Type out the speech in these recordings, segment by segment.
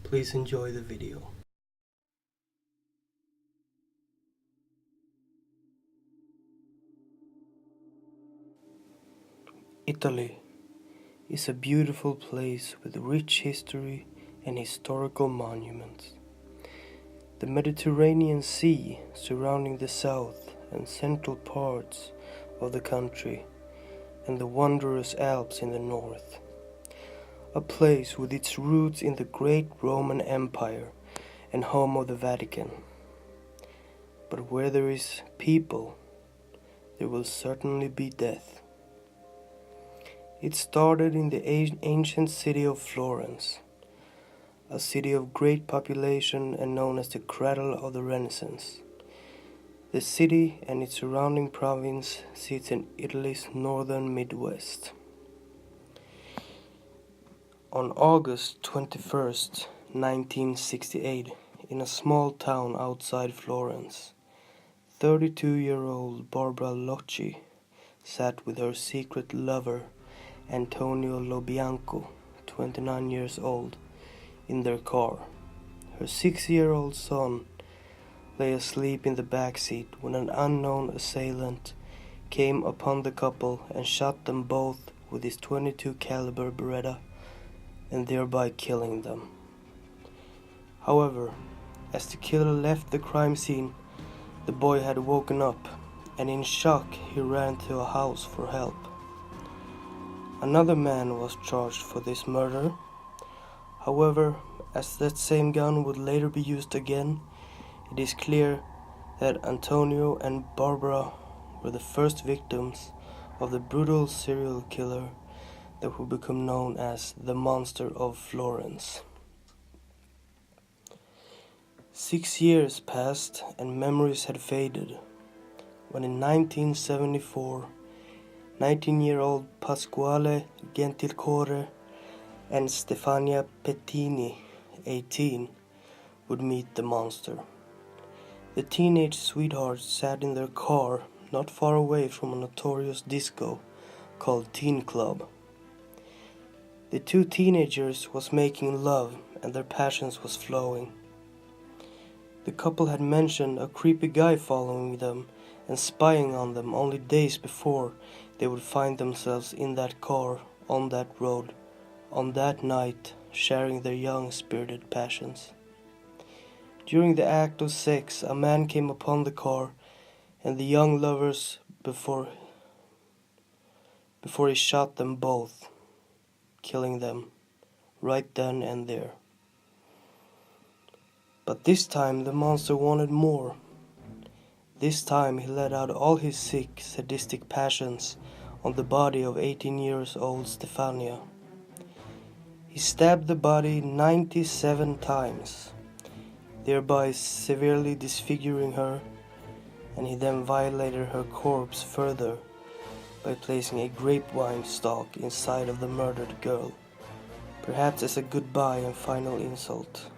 Please enjoy the video. Italy is a beautiful place with rich history and historical monuments. The Mediterranean Sea surrounding the south and central parts of the country, and the wondrous Alps in the north. A place with its roots in the great Roman Empire and home of the Vatican. But where there is people, there will certainly be death. It started in the ancient city of Florence, a city of great population and known as the cradle of the Renaissance. The city and its surrounding province sits in Italy's northern Midwest. On August 21st, 1968, in a small town outside Florence, 32-year-old Barbara Locci sat with her secret lover Antonio Lobianco, 29 years old, in their car. Her 6-year-old son lay asleep in the back seat when an unknown assailant came upon the couple and shot them both with his .22 caliber Beretta, and thereby killing them. However, as the killer left the crime scene, the boy had woken up, and in shock he ran to a house for help. Another man was charged for this murder. However, as that same gun would later be used again, it is clear that Antonio and Barbara were the first victims of the brutal serial killer that would become known as the Monster of Florence. 6 years passed and memories had faded, when in 1974, 19-year-old Pasquale Gentilcore and Stefania Pettini, 18, would meet the monster. The teenage sweethearts sat in their car not far away from a notorious disco called Teen Club. The two teenagers was making love and their passions was flowing. The couple had mentioned a creepy guy following them and spying on them only days before they would find themselves in that car, on that road, on that night, sharing their young spirited passions. During the act of sex, a man came upon the car and the young lovers before he shot them both, killing them right then and there. But this time the monster wanted more. This time he let out all his sick, sadistic passions on the body of 18-year-old Stefania. He stabbed the body 97 times, thereby severely disfiguring her, and he then violated her corpse further by placing a grapevine stalk inside of the murdered girl, perhaps as a goodbye and final insult,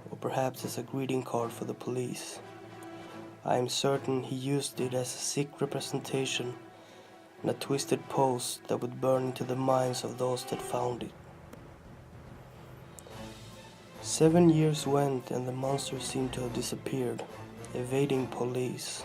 or perhaps as a greeting card for the police. I am certain he used it as a sick representation and a twisted pose that would burn into the minds of those that found it. 7 years went and the monster seemed to have disappeared, evading police.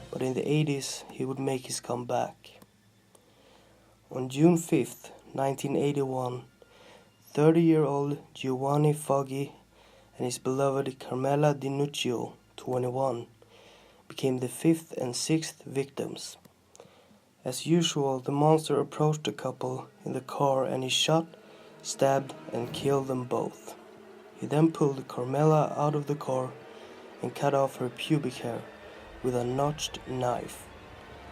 But in the 80s he would make his comeback. On June 5th, 1981, 30-year-old Giovanni Foggi and his beloved Carmela Di Nuccio, 21, became the 5th and 6th victims. As usual, the monster approached the couple in the car and he shot, stabbed and killed them both. He then pulled Carmela out of the car and cut off her pubic hair with a notched knife,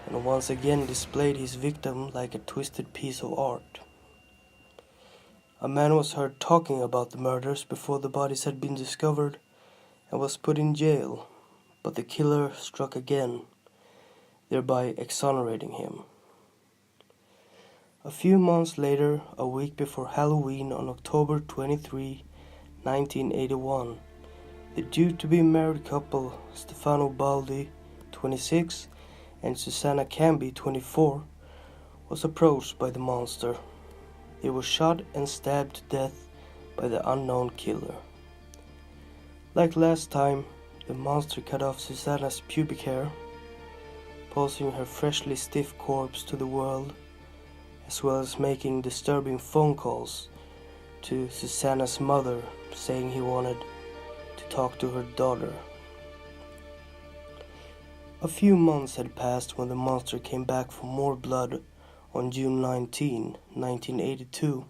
and once again displayed his victim like a twisted piece of art. A man was heard talking about the murders before the bodies had been discovered and was put in jail, but the killer struck again, thereby exonerating him. A few months later, a week before Halloween on October 23, 1981, the due-to-be married couple Stefano Baldi, 26, and Susanna Cambi, 24, was approached by the monster. They were shot and stabbed to death by the unknown killer. Like last time, the monster cut off Susanna's pubic hair, posing her freshly stiff corpse to the world, as well as making disturbing phone calls to Susanna's mother, saying he wanted to talk to her daughter. A few months had passed when the monster came back for more blood on June 19, 1982.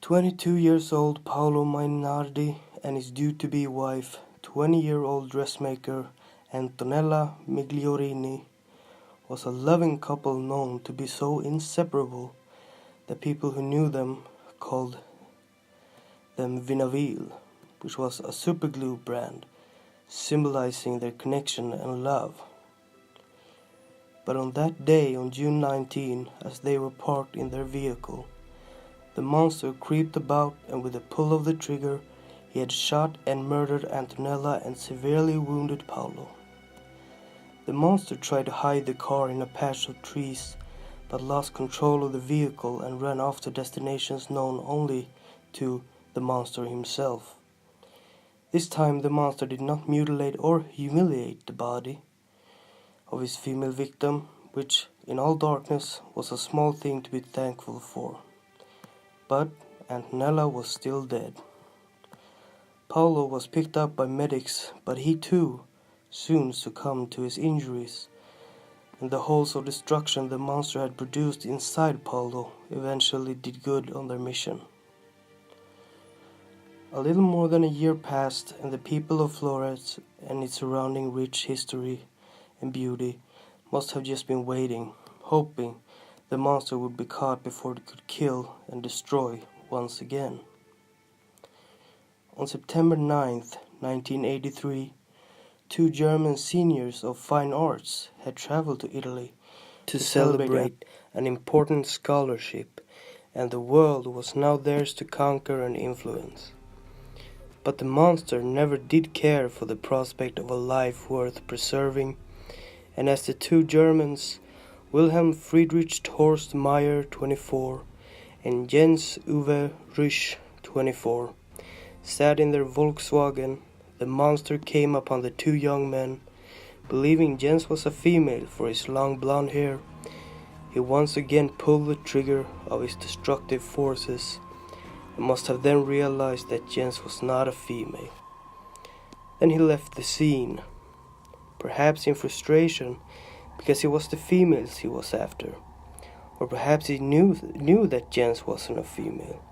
22 years old Paolo Mainardi and his due-to-be wife, 20-year-old dressmaker Antonella Migliorini, was a loving couple known to be so inseparable that people who knew them called them Vinnie Wheel, which was a superglue brand symbolizing their connection and love. But on that day, on June 19, as they were parked in their vehicle, the monster creeped about, and with a pull of the trigger, he had shot and murdered Antonella and severely wounded Paolo. The monster tried to hide the car in a patch of trees, but lost control of the vehicle and ran off to destinations known only to the monster himself. This time the monster did not mutilate or humiliate the body of his female victim, which, in all darkness, was a small thing to be thankful for. But Antonella was still dead. Paolo was picked up by medics, but he too soon succumbed to his injuries, and the holes of destruction the monster had produced inside Paolo eventually did good on their mission. A little more than a year passed, and the people of Florence and its surrounding rich history and beauty must have just been waiting, hoping the monster would be caught before it could kill and destroy once again. On September 9th, 1983, two German seniors of fine arts had traveled to Italy to celebrate an important scholarship, and the world was now theirs to conquer and influence. But the monster never did care for the prospect of a life worth preserving, and as the two Germans, Wilhelm Friedrich Horst Meyer, 24, and Jens Uwe Rüsch, 24, sat in their Volkswagen, the monster came upon the two young men. Believing Jens was a female for his long blonde hair, he once again pulled the trigger of his destructive forces, and must have then realized that Jens was not a female. Then he left the scene, perhaps in frustration because it was the females he was after, or perhaps he knew that Jens wasn't a female,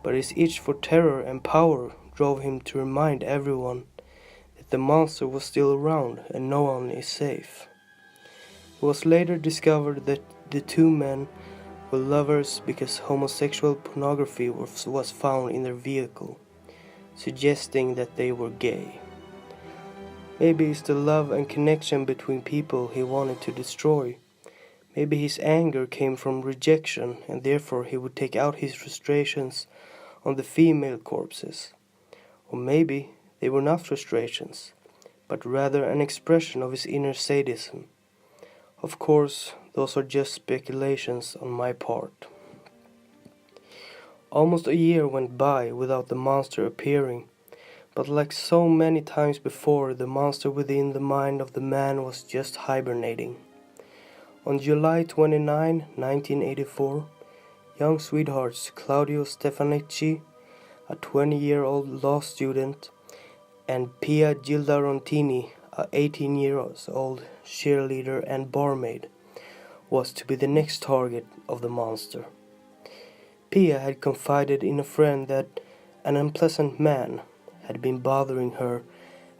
but his itch for terror and power drove him to remind everyone that the monster was still around and no one is safe. It was later discovered that the two men were lovers because homosexual pornography was found in their vehicle, suggesting that they were gay. Maybe it's the love and connection between people he wanted to destroy. Maybe his anger came from rejection, and therefore he would take out his frustrations on the female corpses. Or maybe they were not frustrations, but rather an expression of his inner sadism. Of course, those are just speculations on my part. Almost a year went by without the monster appearing, but like so many times before, the monster within the mind of the man was just hibernating. On July 29, 1984, young sweethearts Claudio Stefanecci, a 20-year-old law student, and Pia Gilda Rontini, a 18-year-old cheerleader and barmaid, was to be the next target of the monster. Pia had confided in a friend that an unpleasant man had been bothering her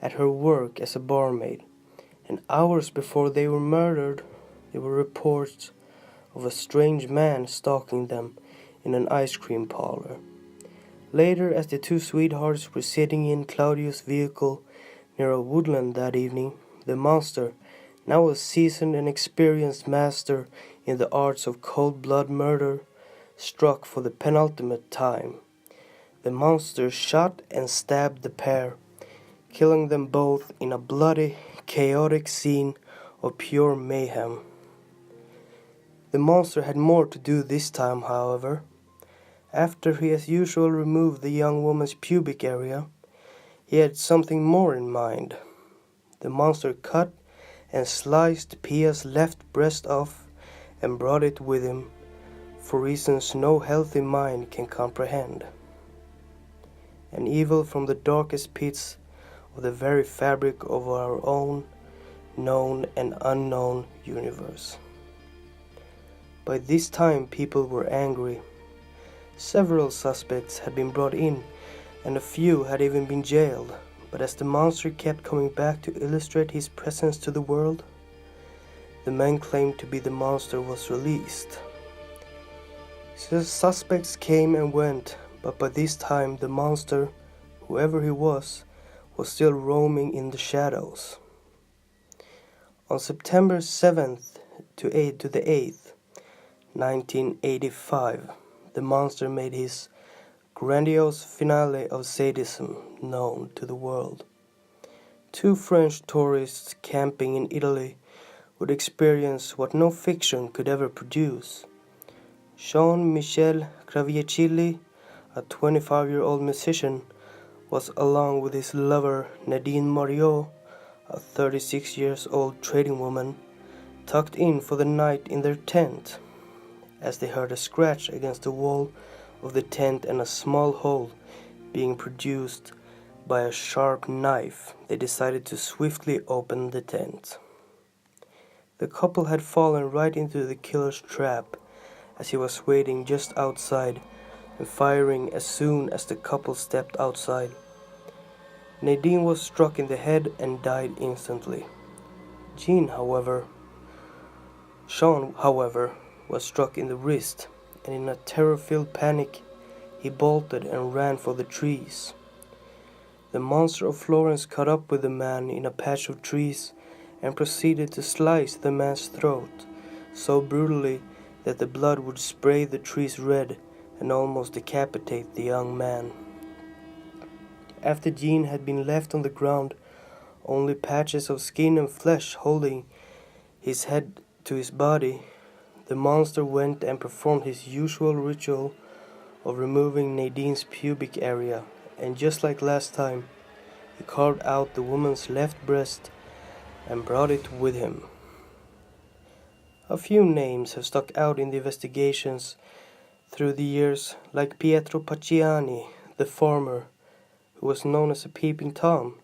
at her work as a barmaid, and hours before they were murdered, there were reports of a strange man stalking them in an ice cream parlor. Later, as the two sweethearts were sitting in Claudio's vehicle near a woodland that evening, the monster, now a seasoned and experienced master in the arts of cold-blood murder, struck for the penultimate time. The monster shot and stabbed the pair, killing them both in a bloody, chaotic scene of pure mayhem. The monster had more to do this time, however. After he as usual removed the young woman's pubic area, He had something more in mind. The monster cut and sliced Pia's left breast off and brought it with him for reasons no healthy mind can comprehend. An evil from the darkest pits of the very fabric of our own known and unknown universe. By this time people were angry. Several suspects had been brought in and a few had even been jailed, but as the monster kept coming back to illustrate his presence to the world, the man claimed to be the monster was released. So suspects came and went, but by this time the monster, whoever he was still roaming in the shadows. On September 7th to the 8th, 1985, the monster made his grandiose finale of sadism known to the world. Two French tourists camping in Italy would experience what no fiction could ever produce. Jean-Michel Cravieccilli, a 25-year-old musician, was along with his lover Nadine Moriot, a 36-year-old trading woman, tucked in for the night in their tent. As they heard a scratch against the wall of the tent and a small hole being produced by a sharp knife, they decided to swiftly open the tent. The couple had fallen right into the killer's trap as he was waiting just outside and firing as soon as the couple stepped outside. Nadine was struck in the head and died instantly. Jean, however, was struck in the wrist, and in a terror-filled panic, he bolted and ran for the trees. The Monster of Florence caught up with the man in a patch of trees and proceeded to slice the man's throat so brutally that the blood would spray the trees red and almost decapitate the young man. After Jean had been left on the ground, only patches of skin and flesh holding his head to his body, the monster went and performed his usual ritual of removing Nadine's pubic area, and just like last time, he carved out the woman's left breast and brought it with him. A few names have stuck out in the investigations through the years, like Pietro Pacciani, the farmer, who was known as a peeping Tom.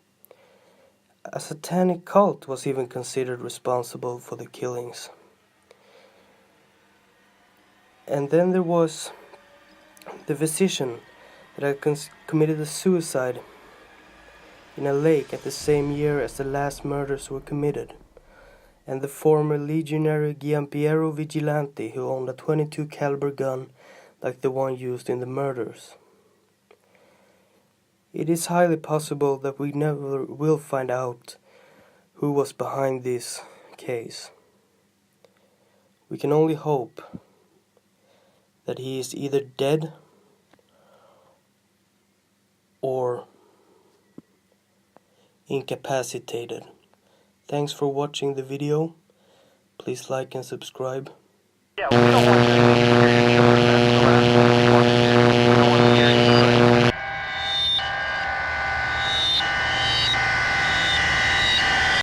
A satanic cult was even considered responsible for the killings. And then there was the physician that had committed a suicide in a lake at the same year as the last murders were committed, and the former legionary Giampiero Vigilante who owned a .22 caliber gun like the one used in the murders. It is highly possible that we never will find out who was behind this case. We can only hope that he is either dead or incapacitated. Thanks for watching the video. Please like and subscribe. Yeah, we don't want to.